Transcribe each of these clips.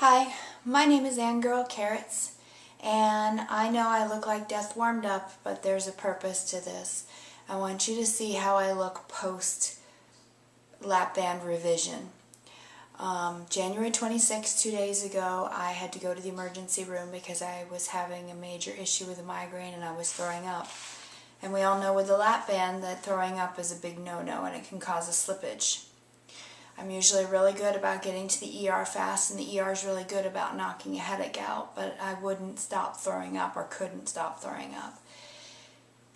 Hi, my name is Ann Girl Carrots, and I know I look like death warmed up, but there's a purpose to this. I want you to see how I look post Lapband revision. January 26th, 2 days ago, I had to go to the emergency room because I was having a major issue with a migraine and I was throwing up. And we all know with the Lapband that throwing up is a big no-no and it can cause a slippage. I'm usually really good about getting to the ER fast, and the ER is really good about knocking a headache out, but I wouldn't stop throwing up or couldn't stop throwing up.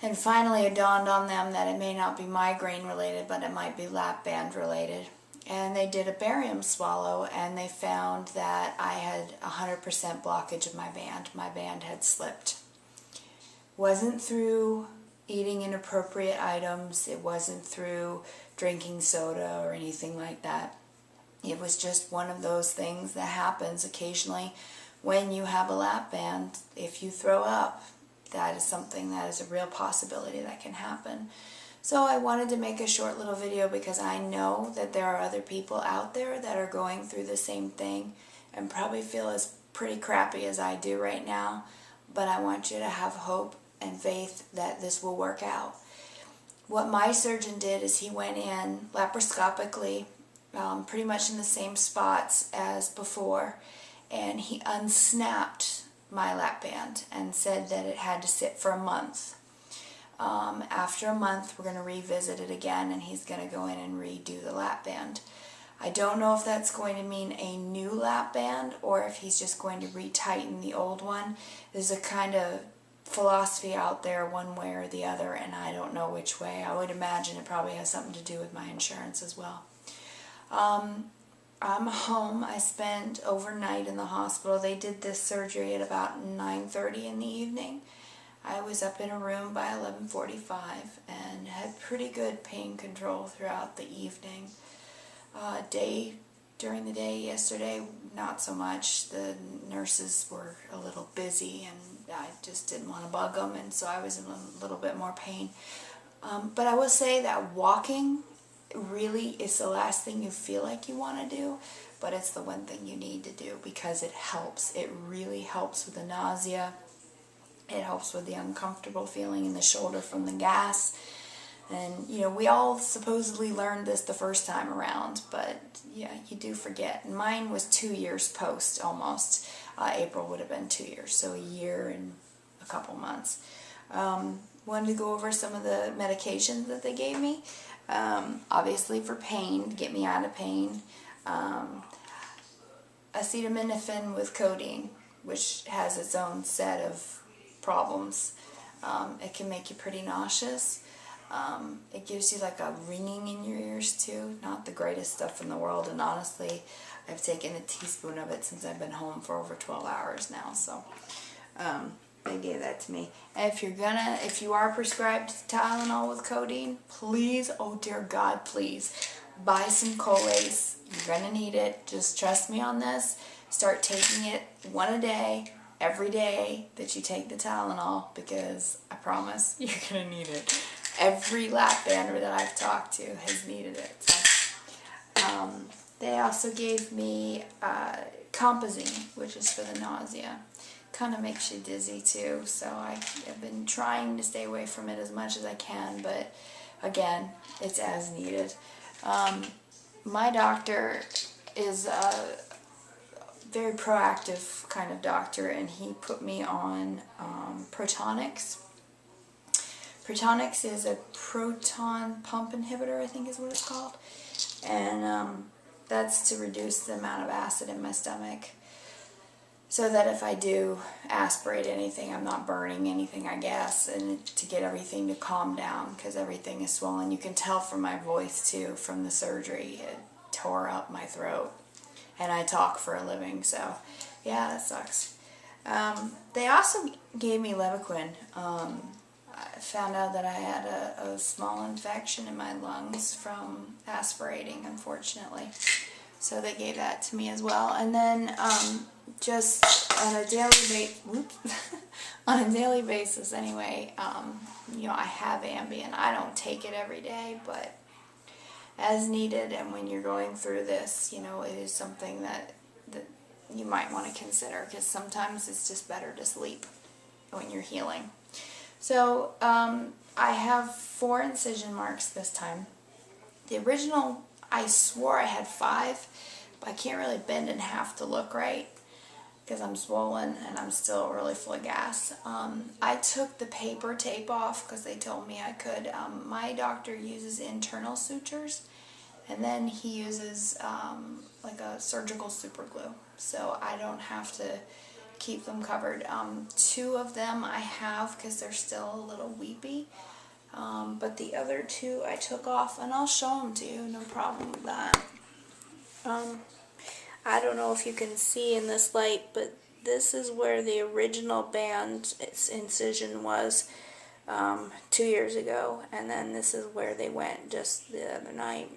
And finally it dawned on them that it may not be migraine related, but it might be Lapband related. And they did a barium swallow and they found that I had 100% blockage of my band. My band had slipped. Wasn't through eating inappropriate items, it wasn't through drinking soda or anything like that. It was just one of those things that happens occasionally when you have a Lapband. If you throw up, that is something that is a real possibility that can happen. So I wanted to make a short little video because I know that there are other people out there that are going through the same thing and probably feel as pretty crappy as I do right now, but I want you to have hope and faith that this will work out. What my surgeon did is he went in laparoscopically, pretty much in the same spots as before, and he unsnapped my Lapband and said that it had to sit for a month. After a month, we're going to revisit it again, and he's going to go in and redo the Lapband. I don't know if that's going to mean a new Lapband or if he's just going to retighten the old one. There's a kind of philosophy out there one way or the other, and I don't know which way. I would imagine it probably has something to do with my insurance as well. I'm home. I spent overnight in the hospital. They did this surgery at about 9:30 in the evening. I was up in a room by 11:45 and had pretty good pain control throughout the evening. During the day yesterday, not so much. The nurses were a little busy and I just didn't want to bug them, and so I was in a little bit more pain. But I will say that walking really is the last thing you feel like you want to do, but it's the one thing you need to do because it helps. It really helps with the nausea. It helps with the uncomfortable feeling in the shoulder from the gas. And, you know, we all supposedly learned this the first time around, but, yeah, you do forget. And mine was 2 years post, almost. April would have been 2 years, so a year and a couple months. Wanted to go over some of the medications that they gave me. Obviously for pain, to get me out of pain. Acetaminophen with codeine, which has its own set of problems. It can make you pretty nauseous. It gives you like a ringing in your ears too. Not the greatest stuff in the world, and honestly I've taken a teaspoon of it since I've been home for over 12 hours now, so they gave that to me. And if you are prescribed Tylenol with codeine, please, oh dear God, please buy some Colace. You're gonna need it. Just trust me on this. Start taking it one a day, every day that you take the Tylenol, because I promise you're gonna need it. Every Lapbander that I've talked to has needed it. So, they also gave me Compazine, which is for the nausea. Kind of makes you dizzy too, so I have been trying to stay away from it as much as I can, but again, it's as needed. My doctor is a very proactive kind of doctor, and he put me on Protonix. Protonix is a proton pump inhibitor, I think is what it's called, and that's to reduce the amount of acid in my stomach, so that if I do aspirate anything, I'm not burning anything, I guess, and to get everything to calm down, because everything is swollen. You can tell from my voice too, from the surgery. It tore up my throat, and I talk for a living, so yeah, that sucks. They also gave me Levaquin. I found out that I had a small infection in my lungs from aspirating, unfortunately. So they gave that to me as well. And then just on a daily basis anyway, you know, I have Ambien. I don't take it every day, but as needed. And when you're going through this, you know, it is something that you might want to consider, because sometimes it's just better to sleep when you're healing. So I have 4 incision marks this time. The original, I swore I had 5, but I can't really bend in half to look right because I'm swollen and I'm still really full of gas. I took the paper tape off because they told me I could. My doctor uses internal sutures, and then he uses like a surgical super glue, so I don't have to keep them covered. 2 of them I have because they're still a little weepy, but the other 2 I took off, and I'll show them to you, no problem with that. I don't know if you can see in this light, but this is where the original band incision was 2 years ago, and then this is where they went just the other night.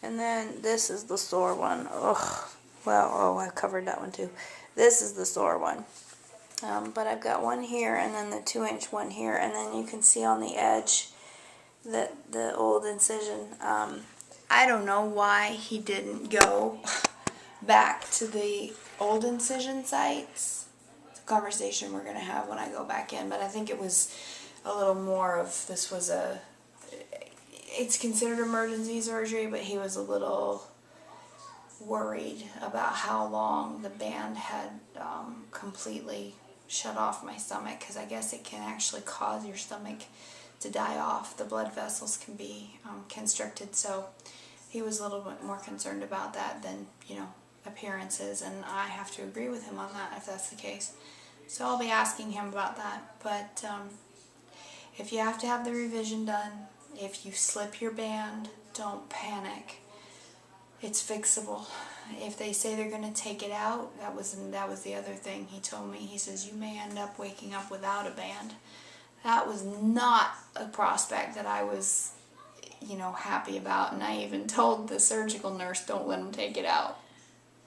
And then this is the sore one. Oh, well, oh, I covered that one too. This is the sore one. But I've got one here, and then the 2-inch one here, and then you can see on the edge that the old incision. I don't know why he didn't go back to the old incision sites. It's a conversation we're going to have when I go back in, but I think it was a little more of, this was a, it's considered emergency surgery, but he was a little worried about how long the band had completely shut off my stomach, because I guess it can actually cause your stomach to die off. The blood vessels can be constricted, so he was a little bit more concerned about that than, you know, appearances, and I have to agree with him on that if that's the case. So I'll be asking him about that. But if you have to have the revision done, if you slip your band, don't panic. It's fixable. If they say they're going to take it out, that was the other thing he told me. He says you may end up waking up without a band. That was not a prospect that I was, you know, happy about, and I even told the surgical nurse, don't let him take it out.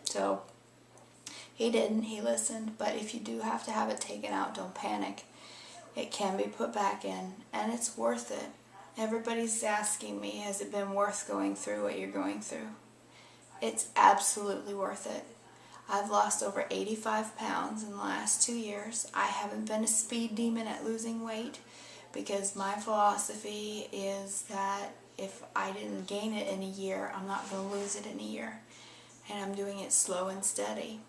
So he didn't, he listened. But if you do have to have it taken out, don't panic. It can be put back in, and it's worth it. Everybody's asking me, has it been worth going through what you're going through? It's absolutely worth it. I've lost over 85 pounds in the last 2 years. I haven't been a speed demon at losing weight, because my philosophy is that if I didn't gain it in a year, I'm not going to lose it in a year. And I'm doing it slow and steady.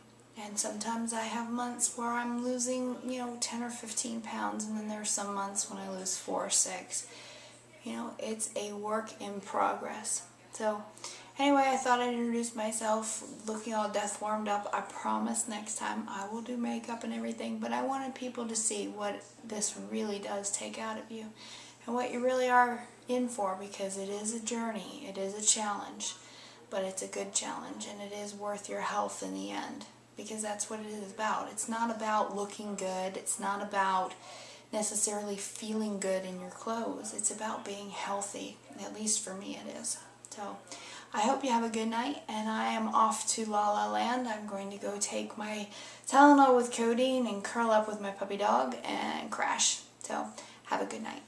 And sometimes I have months where I'm losing, you know, 10 or 15 pounds, and then there's some months when I lose 4 or 6. You know, it's a work in progress. So anyway, I thought I'd introduce myself looking all death warmed up. I promise next time I will do makeup and everything, but I wanted people to see what this really does take out of you and what you really are in for, because it is a journey, it is a challenge, but it's a good challenge, and it is worth your health in the end, because that's what it is about. It's not about looking good, it's not about necessarily feeling good in your clothes. It's about being healthy. At least for me it is. So I hope you have a good night, and I am off to La La Land. I'm going to go take my Tylenol with codeine and curl up with my puppy dog and crash. So have a good night.